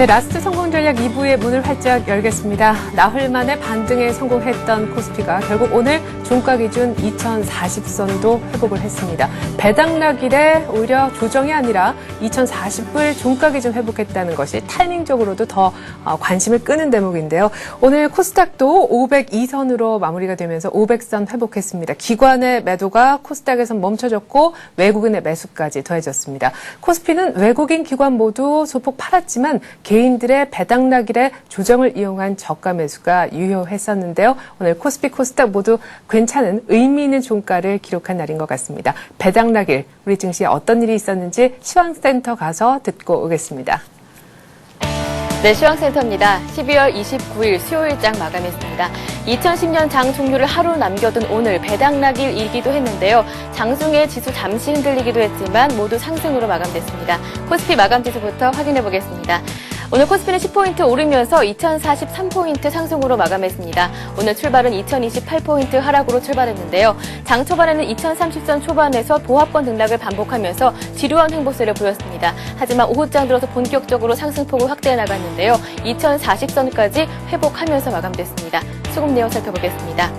네, 라스트 성공 전략 2부의 문을 활짝 열겠습니다. 나흘 만에 반등에 성공했던 코스피가 결국 오늘 종가 기준 2040선도 회복을 했습니다. 배당락 이래 오히려 조정이 아니라 2040불 종가 기준 회복했다는 것이 타이밍적으로도 더 관심을 끄는 대목인데요. 오늘 코스닥도 502선으로 마무리가 되면서 500선 회복했습니다. 기관의 매도가 코스닥에서 멈춰졌고 외국인의 매수까지 더해졌습니다. 코스피는 외국인 기관 모두 소폭 팔았지만 개인들의 배당락 이래 조정을 이용한 저가 매수가 유효했었는데요. 오늘 코스피, 코스닥 모두 괜찮은 의미 있는 종가를 기록한 날인 것 같습니다. 배당락일, 우리 증시에 어떤 일이 있었는지 시황센터 가서 듣고 오겠습니다. 네, 시황센터입니다. 12월 29일 수요일장 마감했습니다. 2010년 장 종료를 하루 남겨둔 오늘 배당락일이기도 했는데요. 장중에 지수 잠시 흔들리기도 했지만 모두 상승으로 마감됐습니다. 코스피 마감 지수부터 확인해 보겠습니다. 오늘 코스피는 10포인트 오르면서 2043포인트 상승으로 마감했습니다. 오늘 출발은 2028포인트 하락으로 출발했는데요. 장 초반에는 2030선 초반에서 보합권 등락을 반복하면서 지루한 행보세를 보였습니다. 하지만 오후장 들어서 본격적으로 상승폭을 확대해 나갔는데요. 2040선까지 회복하면서 마감됐습니다. 수급 내용 살펴보겠습니다.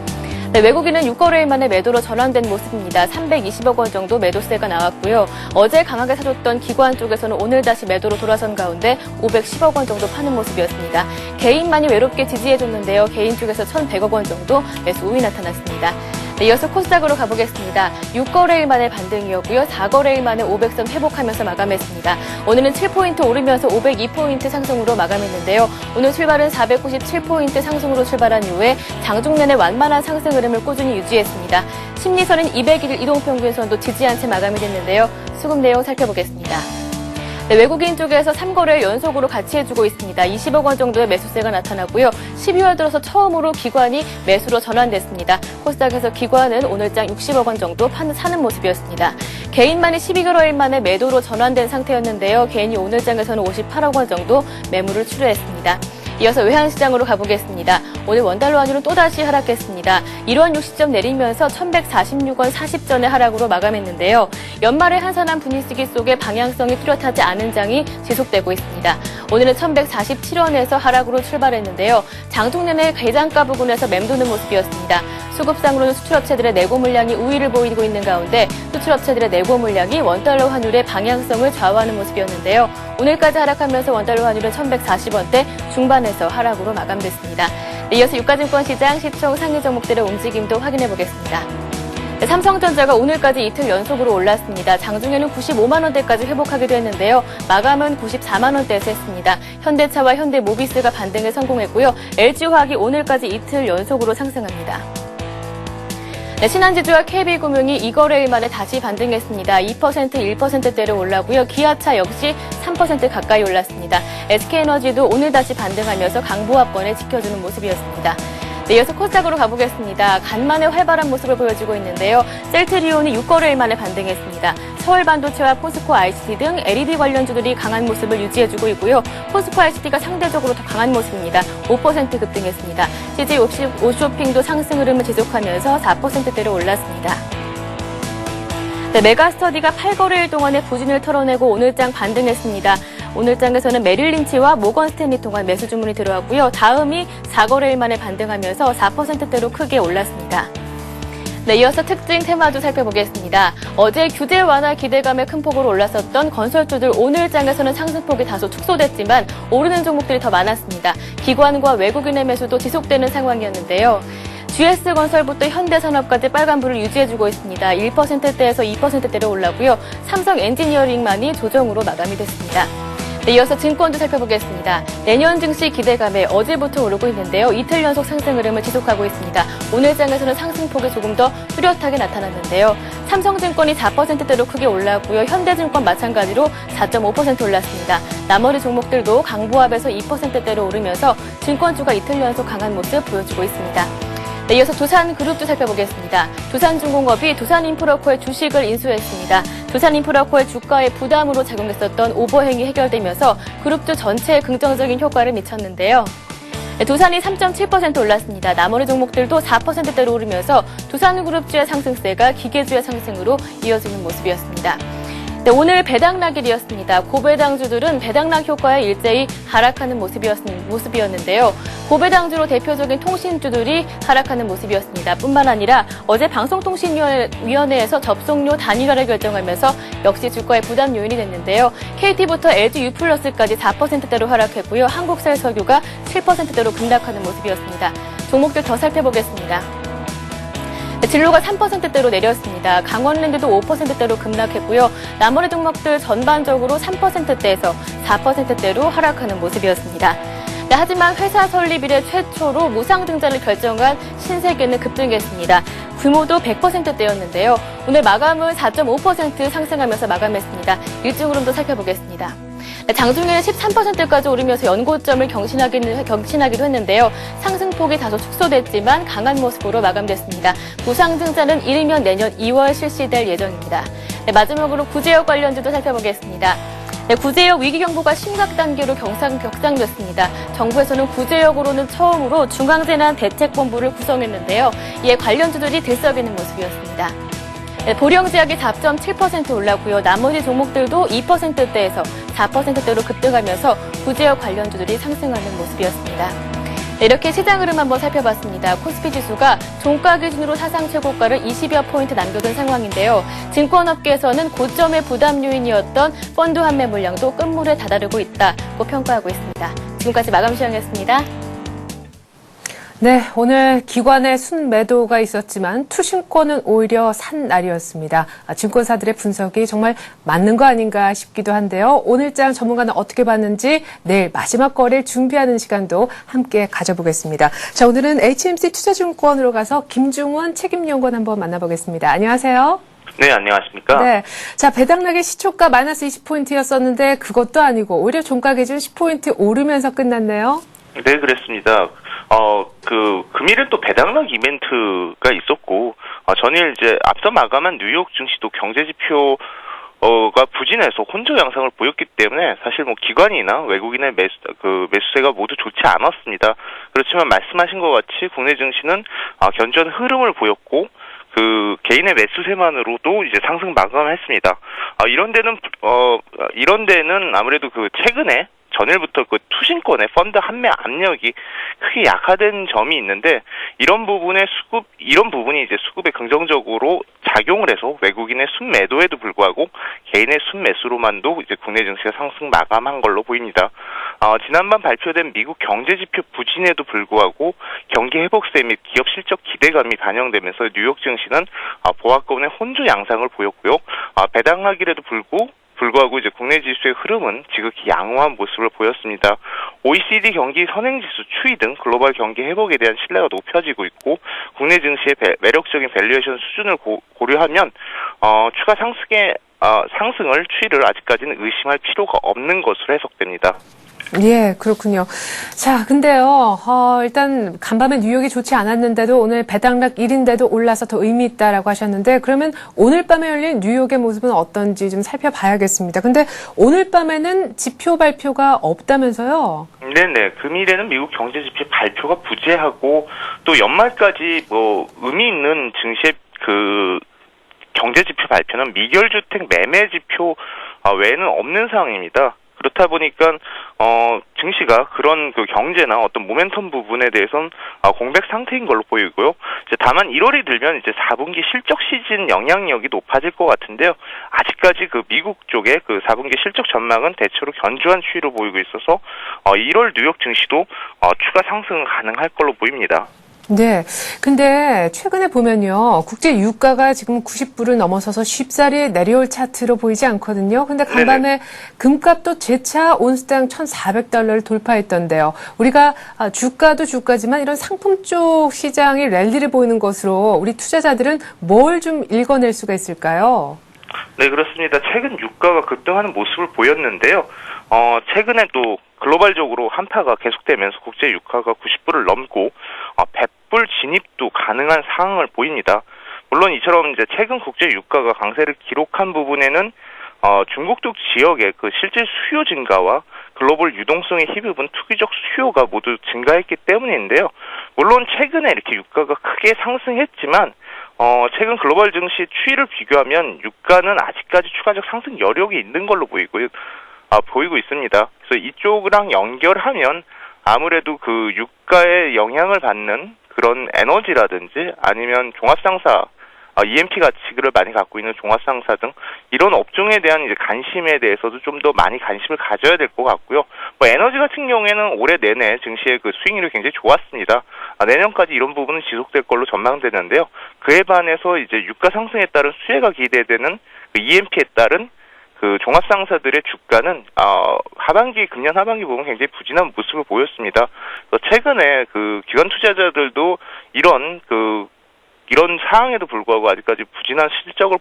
네, 외국인은 6거래일 만에 매도로 전환된 모습입니다. 320억 원 정도 매도세가 나왔고요. 어제 강하게 사줬던 기관 쪽에서는 오늘 다시 매도로 돌아선 가운데 510억 원 정도 파는 모습이었습니다. 개인만이 외롭게 지지해줬는데요. 개인 쪽에서 1,100억 원 정도 매수 우위 나타났습니다. 네, 이어서 코스닥으로 가보겠습니다. 6거래일 만에 반등이었고요. 4거래일 만에 500선 회복하면서 마감했습니다. 오늘은 7포인트 오르면서 502포인트 상승으로 마감했는데요. 오늘 출발은 497포인트 상승으로 출발한 이후에 장중 내내 완만한 상승 흐름을 꾸준히 유지했습니다. 심리선은 200일 이동평균선도 지지한 채 마감이 됐는데요. 수급 내용 살펴보겠습니다. 네, 외국인 쪽에서 3거래일 연속으로 같이 해주고 있습니다. 20억 원 정도의 매수세가 나타나고요. 12월 들어서 처음으로 기관이 매수로 전환됐습니다. 코스닥에서 기관은 오늘장 60억 원 정도 사는 모습이었습니다. 개인만이 12개월 만에 매도로 전환된 상태였는데요. 개인이 오늘장에서는 58억 원 정도 매물을 출회했습니다. 이어서 외환시장으로 가보겠습니다. 오늘 원달러 환율은 또다시 하락했습니다. 1원 60점 내리면서 1146원 40전의 하락으로 마감했는데요. 연말의 한산한 분위기 속에 방향성이 뚜렷하지 않은 장이 지속되고 있습니다. 오늘은 1147원에서 하락으로 출발했는데요. 장중 내내 괴장가 부근에서 맴도는 모습이었습니다. 수급상으로는 수출업체들의 내고 물량이 우위를 보이고 있는 가운데 수출업체들의 내고 물량이 원달러 환율의 방향성을 좌우하는 모습이었는데요. 오늘까지 하락하면서 원달러 환율은 1140원대 중반에서 하락으로 마감됐습니다. 네, 이어서 유가증권 시장 시총 상위 종목들의 움직임도 확인해 보겠습니다. 네, 삼성전자가 오늘까지 이틀 연속으로 올랐습니다. 장중에는 95만 원대까지 회복하기도 했는데요. 마감은 94만 원대에서 했습니다. 현대차와 현대모비스가 반등에 성공했고요. LG화학이 오늘까지 이틀 연속으로 상승합니다. 네, 신한지주와 KB금융이 2거래일 만에 다시 반등했습니다. 2%, 1%대로 올라고요. 기아차 역시 3% 가까이 올랐습니다. SK에너지도 오늘 다시 반등하면서 강보합권을 지켜주는 모습이었습니다. 네, 이어서 코스닥으로 가보겠습니다. 간만에 활발한 모습을 보여주고 있는데요. 셀트리온이 6거래일 만에 반등했습니다. 서울반도체와 포스코 ICT 등 LED 관련주들이 강한 모습을 유지해주고 있고요. 포스코 ICT가 상대적으로 더 강한 모습입니다. 5% 급등했습니다. CJ 오쇼핑도 상승 흐름을 지속하면서 4%대로 올랐습니다. 네, 메가스터디가 8거래일 동안의 부진을 털어내고 오늘장 반등했습니다. 오늘장에서는 메릴린치와 모건스탠리 통한 매수 주문이 들어왔고요. 다음이 4거래일 만에 반등하면서 4%대로 크게 올랐습니다. 네, 이어서 특징 테마주 살펴보겠습니다. 어제 규제 완화 기대감에 큰 폭으로 올랐었던 건설주들 오늘장에서는 상승폭이 다소 축소됐지만 오르는 종목들이 더 많았습니다. 기관과 외국인의 매수도 지속되는 상황이었는데요. GS건설부터 현대산업까지 빨간불을 유지해주고 있습니다. 1%대에서 2%대로 올라고요. 삼성엔지니어링만이 조정으로 마감이 됐습니다. 네, 이어서 증권도 살펴보겠습니다. 내년 증시 기대감에 어제부터 오르고 있는데요. 이틀 연속 상승 흐름을 지속하고 있습니다. 오늘장에서는 상승폭이 조금 더 뚜렷하게 나타났는데요. 삼성증권이 4%대로 크게 올랐고요. 현대증권 마찬가지로 4.5% 올랐습니다. 나머지 종목들도 강보합에서 2%대로 오르면서 증권주가 이틀 연속 강한 모습 보여주고 있습니다. 네, 이어서 두산그룹도 살펴보겠습니다. 두산중공업이 두산인프라코의 주식을 인수했습니다. 두산인프라코의 주가에 부담으로 작용했었던 오버행이 해결되면서 그룹주 전체에 긍정적인 효과를 미쳤는데요. 네, 두산이 3.7% 올랐습니다. 나머지 종목들도 4%대로 오르면서 두산그룹주의 상승세가 기계주의 상승으로 이어지는 모습이었습니다. 네, 오늘 배당락일이었습니다. 고배당주들은 배당락 효과에 일제히 하락하는 모습이었는데요. 고배당주로 대표적인 통신주들이 하락하는 모습이었습니다. 뿐만 아니라 어제 방송통신위원회에서 접속료 단일화를 결정하면서 역시 주가의 부담 요인이 됐는데요. KT부터 LG U+까지 4%대로 하락했고요. 한국셀석유가 7%대로 급락하는 모습이었습니다. 종목들 더 살펴보겠습니다. 진로가 3%대로 내렸습니다. 강원랜드도 5%대로 급락했고요. 나머지 종목들 전반적으로 3%대에서 4%대로 하락하는 모습이었습니다. 네, 하지만 회사 설립 이래 최초로 무상증자를 결정한 신세계는 급등했습니다. 규모도 100%대였는데요. 오늘 마감은 4.5% 상승하면서 마감했습니다. 일중 흐름도 살펴보겠습니다. 장중에는 13%까지 오르면서 연고점을 경신하기도 했는데요. 상승폭이 다소 축소됐지만 강한 모습으로 마감됐습니다. 무상증자는 이르면 내년 2월 실시될 예정입니다. 네, 마지막으로 구제역 관련주도 살펴보겠습니다. 네, 구제역 위기경보가 심각 단계로 격상됐습니다. 정부에서는 구제역으로는 처음으로 중앙재난대책본부를 구성했는데요. 이에 관련주들이 들썩이는 모습이었습니다. 네, 보령제약이 4.7% 올랐고요. 나머지 종목들도 2%대에서 4%대로 급등하면서 구제역 관련주들이 상승하는 모습이었습니다. 네, 이렇게 시장 흐름 한번 살펴봤습니다. 코스피 지수가 종가 기준으로 사상 최고가를 20여 포인트 남겨둔 상황인데요. 증권업계에서는 고점의 부담 요인이었던 펀드 환매 물량도 끝물에 다다르고 있다고 평가하고 있습니다. 지금까지 마감 시황이었습니다. 네, 오늘 기관의 순매도가 있었지만 투신권은 오히려 산 날이었습니다. 증권사들의 분석이 정말 맞는 거 아닌가 싶기도 한데요. 오늘장 전문가는 어떻게 봤는지 내일 마지막 거래를 준비하는 시간도 함께 가져보겠습니다. 자, 오늘은 HMC 투자증권으로 가서 김중원 책임연구원 한번 만나보겠습니다. 안녕하세요. 네, 안녕하십니까? 네. 자, 배당락의 시초가 마이너스 20포인트였었는데 그것도 아니고 오히려 종가 기준 10포인트 오르면서 끝났네요. 네, 그랬습니다. 금일은 또 배당락 이벤트가 있었고, 전일 이제 앞서 마감한 뉴욕 증시도 경제지표가 부진해서 혼조 양상을 보였기 때문에 사실 뭐 기관이나 외국인의 매수세가 모두 좋지 않았습니다. 그렇지만 말씀하신 것 같이 국내 증시는 견조한 흐름을 보였고, 개인의 매수세만으로도 이제 상승 마감했습니다. 이런 데는 아무래도 최근에 전일부터 투신권의 펀드 환매 압력이 크게 약화된 점이 있는데 이런 부분이 이제 수급에 긍정적으로 작용을 해서 외국인의 순매도에도 불구하고 개인의 순매수로만도 이제 국내 증시가 상승 마감한 걸로 보입니다. 지난밤 발표된 미국 경제지표 부진에도 불구하고 경기 회복세 및 기업 실적 기대감이 반영되면서 뉴욕 증시는 보합권의 혼조 양상을 보였고요. 배당락일에도 불구하고 이제 국내 지수의 흐름은 지극히 양호한 모습을 보였습니다. OECD 경기 선행지수 추이 등 글로벌 경기 회복에 대한 신뢰가 높아지고 있고 국내 증시의 매력적인 밸류에이션 수준을 고려하면 추가 상승을 추이를 아직까지는 의심할 필요가 없는 것으로 해석됩니다. 예, 그렇군요. 자, 근데요, 일단 간밤에 뉴욕이 좋지 않았는데도 오늘 배당락 1인데도 올라서 더 의미 있다라고 하셨는데 그러면 오늘 밤에 열린 뉴욕의 모습은 어떤지 좀 살펴봐야겠습니다. 근데 오늘 밤에는 지표 발표가 없다면서요? 네네. 금일에는 미국 경제지표 발표가 부재하고 또 연말까지 의미 있는 증시의 경제지표 발표는 미결주택 매매지표 외에는 없는 상황입니다. 그렇다 보니까 증시가 그런 경제나 어떤 모멘텀 부분에 대해서는 공백 상태인 걸로 보이고요. 이제 다만 1월이 들면 이제 4분기 실적 시즌 영향력이 높아질 것 같은데요. 아직까지 미국 쪽의 4분기 실적 전망은 대체로 견조한 추이로 보이고 있어서 1월 뉴욕 증시도 추가 상승은 가능할 걸로 보입니다. 네. 근데 최근에 보면요. 국제 유가가 지금 90불을 넘어서서 쉽사리 내려올 차트로 보이지 않거든요. 근데 간밤에 금값도 재차 온스당 $1,400를 돌파했던데요. 우리가 주가도 주가지만 이런 상품 쪽 시장이 랠리를 보이는 것으로 우리 투자자들은 뭘 좀 읽어낼 수가 있을까요? 네, 그렇습니다. 최근 유가가 급등하는 모습을 보였는데요. 최근에 또 글로벌적으로 한파가 계속되면서 국제 유가가 90불을 넘고 100불 진입도 가능한 상황을 보입니다. 물론 이처럼 이제 최근 국제 유가가 강세를 기록한 부분에는 중국 쪽 지역의 실질 수요 증가와 글로벌 유동성에 힘입은 투기적 수요가 모두 증가했기 때문인데요. 물론 최근에 이렇게 유가가 크게 상승했지만 최근 글로벌 증시 추이를 비교하면 유가는 아직까지 추가적 상승 여력이 있는 걸로 보이고 있습니다. 그래서 이쪽이랑 연결하면 아무래도 그 유가에 영향을 받는 그런 에너지라든지 아니면 종합상사, EMP 가치를 많이 갖고 있는 종합상사 등 이런 업종에 대한 이제 관심에 대해서도 좀 더 많이 관심을 가져야 될 것 같고요. 에너지 같은 경우에는 올해 내내 증시의 그 수익률이 굉장히 좋았습니다. 내년까지 이런 부분은 지속될 걸로 전망되는데요. 그에 반해서 이제 유가 상승에 따른 수혜가 기대되는 그 EMP에 따른 그 종합상사들의 주가는 금년 하반기 부분 굉장히 부진한 모습을 보였습니다. 최근에 그 기관 투자자들도 이런 상황에도 불구하고 아직까지 부진한 실적을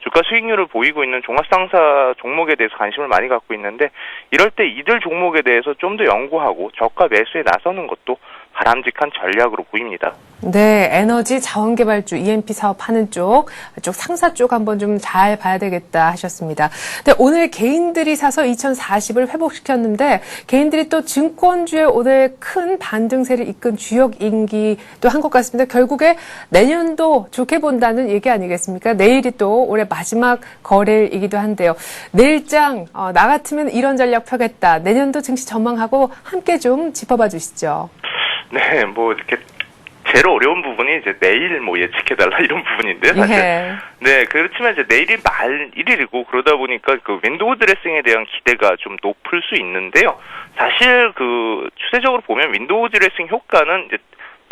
주가 수익률을 보이고 있는 종합상사 종목에 대해서 관심을 많이 갖고 있는데, 이럴 때 이들 종목에 대해서 좀 더 연구하고 저가 매수에 나서는 것도 바람직한 전략으로 보입니다. 네, 에너지 자원개발주 EMP 사업하는 쪽 상사 쪽 한번 좀 잘 봐야 되겠다 하셨습니다. 근데 오늘 개인들이 사서 2040을 회복시켰는데, 개인들이 또 증권주에 오늘 큰 반등세를 이끈 주역이기도 한 것 같습니다. 결국에 내년도 좋게 본다는 얘기 아니겠습니까? 내일이 또 올해 마지막 거래일이기도 한데요. 내일장 나 같으면 이런 전략 펴겠다. 내년도 증시 전망하고 함께 좀 짚어봐 주시죠. 네, 이렇게 제일 어려운 부분이 이제 내일 예측해달라 이런 부분인데, 사실. 예. 네, 그렇지만 이제 내일이 말 1일이고 그러다 보니까 그 윈도우 드레싱에 대한 기대가 좀 높을 수 있는데요. 사실 추세적으로 보면 윈도우 드레싱 효과는 이제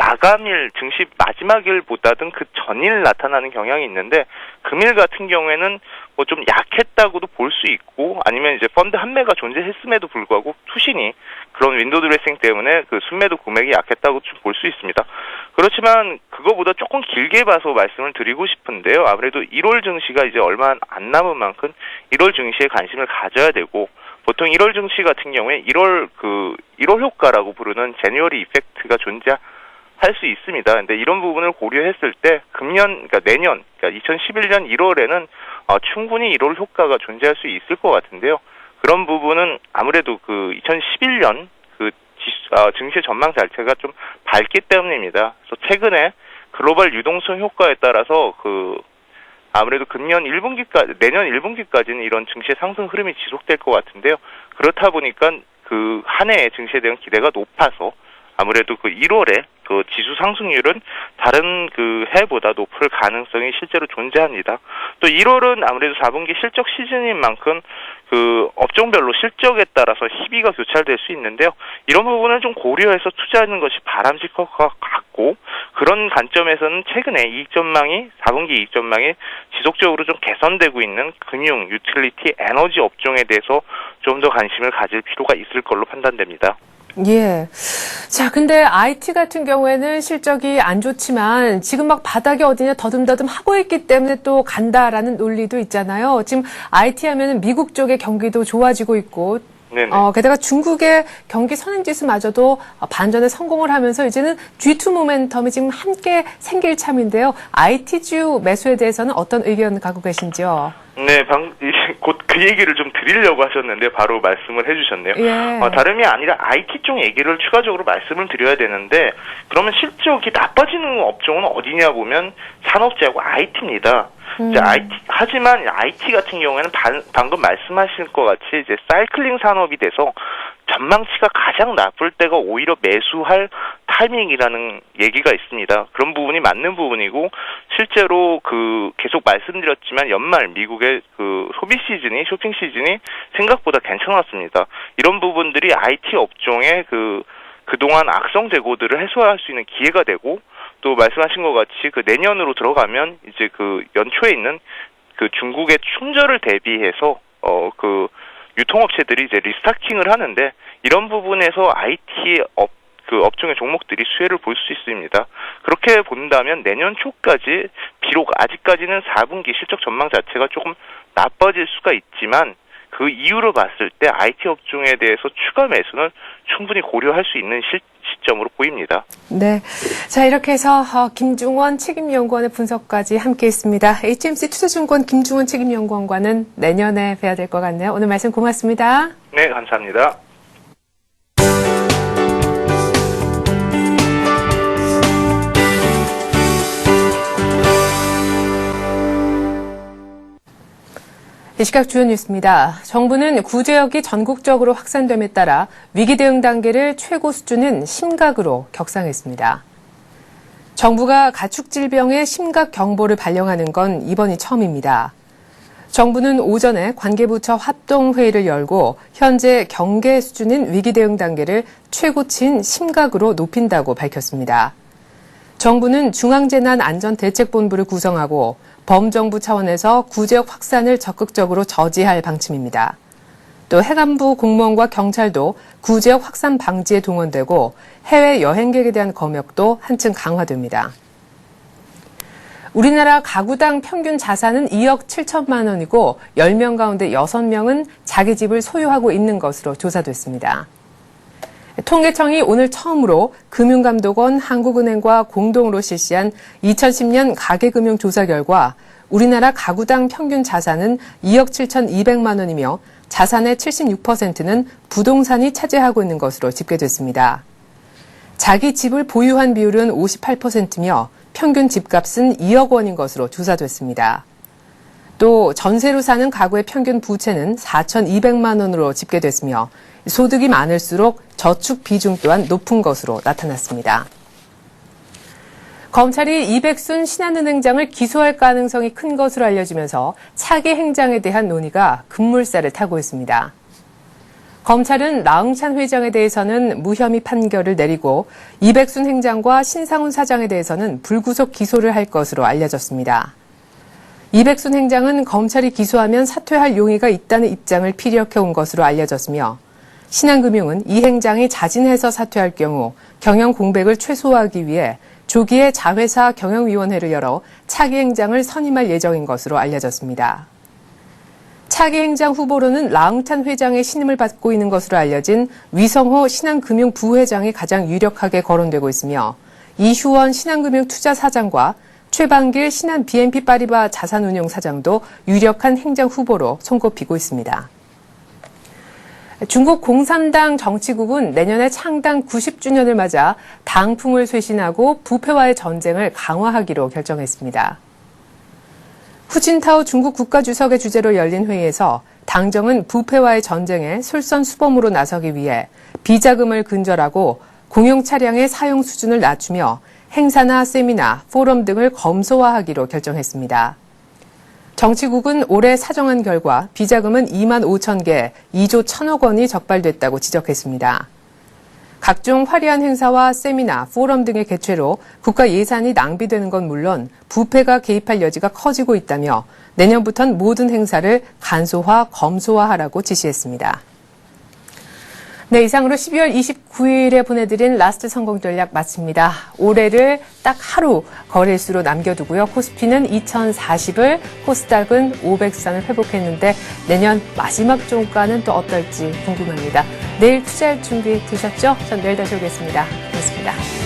마감일, 증시 마지막일보다는 그 전일 나타나는 경향이 있는데, 금일 같은 경우에는 좀 약했다고도 볼 수 있고, 아니면 이제 펀드 한매가 존재했음에도 불구하고 투신이 그런 윈도우 드레싱 때문에 그 순매도 금액이 약했다고 좀 볼 수 있습니다. 그렇지만 그거보다 조금 길게 봐서 말씀을 드리고 싶은데요. 아무래도 1월 증시가 이제 얼마 안 남은 만큼 1월 증시에 관심을 가져야 되고, 보통 1월 증시 같은 경우에 1월 효과라고 부르는 제뉴어리 이펙트가 할 수 있습니다. 근데 이런 부분을 고려했을 때 내년, 2011년 1월에는 충분히 1월 효과가 존재할 수 있을 것 같은데요. 그런 부분은 아무래도 2011년 증시 전망 자체가 좀 밝기 때문입니다. 그래서 최근에 글로벌 유동성 효과에 따라서 아무래도 내년 1분기까지는 이런 증시의 상승 흐름이 지속될 것 같은데요. 그렇다 보니까 한 해의 증시에 대한 기대가 높아서 아무래도 1월에 지수 상승률은 다른 해보다 높을 가능성이 실제로 존재합니다. 또 1월은 아무래도 4분기 실적 시즌인 만큼 업종별로 실적에 따라서 희비가 교차될 수 있는데요. 이런 부분을 좀 고려해서 투자하는 것이 바람직할 것 같고, 그런 관점에서는 최근에 4분기 이익 전망이 지속적으로 좀 개선되고 있는 금융, 유틸리티, 에너지 업종에 대해서 좀 더 관심을 가질 필요가 있을 걸로 판단됩니다. 예. 자, 근데 IT 같은 경우에는 실적이 안 좋지만 지금 막 바닥이 어디냐 더듬더듬 하고 있기 때문에 또 간다라는 논리도 있잖아요. 지금 IT 하면은 미국 쪽의 경기도 좋아지고 있고, 네네. 게다가 중국의 경기 선행지수마저도 반전에 성공을 하면서 이제는 G2 모멘텀이 지금 함께 생길 참인데요. IT주 매수에 대해서는 어떤 의견 갖고 계신지요? 네, 곧 그 얘기를 좀 드리려고 하셨는데 바로 말씀을 해주셨네요. 예. 다름이 아니라 IT 쪽 얘기를 추가적으로 말씀을 드려야 되는데, 그러면 실적이 나빠지는 업종은 어디냐 보면 산업재하고 IT입니다. 하지만 IT 같은 경우에는 방금 말씀하신 것 같이 이제 사이클링 산업이 돼서 전망치가 가장 나쁠 때가 오히려 매수할 타이밍이라는 얘기가 있습니다. 그런 부분이 맞는 부분이고, 실제로 계속 말씀드렸지만 연말 미국의 쇼핑 시즌이 생각보다 괜찮았습니다. 이런 부분들이 IT 업종의 그동안 악성 재고들을 해소할 수 있는 기회가 되고, 또 말씀하신 것 같이 내년으로 들어가면 이제 연초에 있는 중국의 충절을 대비해서 유통업체들이 이제 리스타킹을 하는데, 이런 부분에서 IT 업종의 종목들이 수혜를 볼 수 있습니다. 그렇게 본다면 내년 초까지 비록 아직까지는 4분기 실적 전망 자체가 조금 나빠질 수가 있지만, 그 이유로 봤을 때 IT 업종에 대해서 추가 매수는 충분히 고려할 수 있는 시점으로 보입니다. 네. 자, 이렇게 해서 김중원 책임연구원의 분석까지 함께했습니다. HMC 투자증권 김중원 책임연구원과는 내년에 뵈야 될 것 같네요. 오늘 말씀 고맙습니다. 네, 감사합니다. 이 시각 주요 뉴스입니다. 정부는 구제역이 전국적으로 확산됨에 따라 위기 대응 단계를 최고 수준인 심각으로 격상했습니다. 정부가 가축질병의 심각 경보를 발령하는 건 이번이 처음입니다. 정부는 오전에 관계부처 합동회의를 열고 현재 경계 수준인 위기 대응 단계를 최고치인 심각으로 높인다고 밝혔습니다. 정부는 중앙재난안전대책본부를 구성하고 범정부 차원에서 구제역 확산을 적극적으로 저지할 방침입니다. 또 해관부 공무원과 경찰도 구제역 확산 방지에 동원되고 해외 여행객에 대한 검역도 한층 강화됩니다. 우리나라 가구당 평균 자산은 2억 7천만 원이고 10명 가운데 6명은 자기 집을 소유하고 있는 것으로 조사됐습니다. 통계청이 오늘 처음으로 금융감독원, 한국은행과 공동으로 실시한 2010년 가계금융조사 결과 우리나라 가구당 평균 자산은 2억 7,200만 원이며 자산의 76%는 부동산이 차지하고 있는 것으로 집계됐습니다. 자기 집을 보유한 비율은 58%며 평균 집값은 2억 원인 것으로 조사됐습니다. 또 전세로 사는 가구의 평균 부채는 4,200만 원으로 집계됐으며 소득이 많을수록 저축 비중 또한 높은 것으로 나타났습니다. 검찰이 이백순 신한은행장을 기소할 가능성이 큰 것으로 알려지면서 차기 행장에 대한 논의가 급물살을 타고 있습니다. 검찰은 나응찬 회장에 대해서는 무혐의 판결을 내리고 이백순 행장과 신상훈 사장에 대해서는 불구속 기소를 할 것으로 알려졌습니다. 이백순 행장은 검찰이 기소하면 사퇴할 용의가 있다는 입장을 피력해온 것으로 알려졌으며 신한금융은 이 행장이 자진해서 사퇴할 경우 경영 공백을 최소화하기 위해 조기에 자회사 경영위원회를 열어 차기 행장을 선임할 예정인 것으로 알려졌습니다. 차기 행장 후보로는 라응찬 회장의 신임을 받고 있는 것으로 알려진 위성호 신한금융 부회장이 가장 유력하게 거론되고 있으며 이휴원 신한금융투자사장과 최방길 신한 BNP 파리바 자산운용사장도 유력한 행장 후보로 손꼽히고 있습니다. 중국 공산당 정치국은 내년에 창당 90주년을 맞아 당풍을 쇄신하고 부패와의 전쟁을 강화하기로 결정했습니다. 후진타오 중국 국가주석의 주재로 열린 회의에서 당정은 부패와의 전쟁에 솔선수범으로 나서기 위해 비자금을 근절하고 공용 차량의 사용 수준을 낮추며 행사나 세미나, 포럼 등을 검소화하기로 결정했습니다. 정치국은 올해 사정한 결과 비자금은 2만 5천 개, 2조 1천억 원이 적발됐다고 지적했습니다. 각종 화려한 행사와 세미나, 포럼 등의 개최로 국가 예산이 낭비되는 건 물론 부패가 개입할 여지가 커지고 있다며 내년부터는 모든 행사를 간소화, 검소화하라고 지시했습니다. 네, 이상으로 12월 29일에 보내드린 라스트 성공 전략 마칩니다. 올해를 딱 하루 거래일수로 남겨두고요. 코스피는 2040을, 코스닥은 500선을 회복했는데 내년 마지막 종가는 또 어떨지 궁금합니다. 내일 투자할 준비 되셨죠? 전 내일 다시 오겠습니다. 고맙습니다.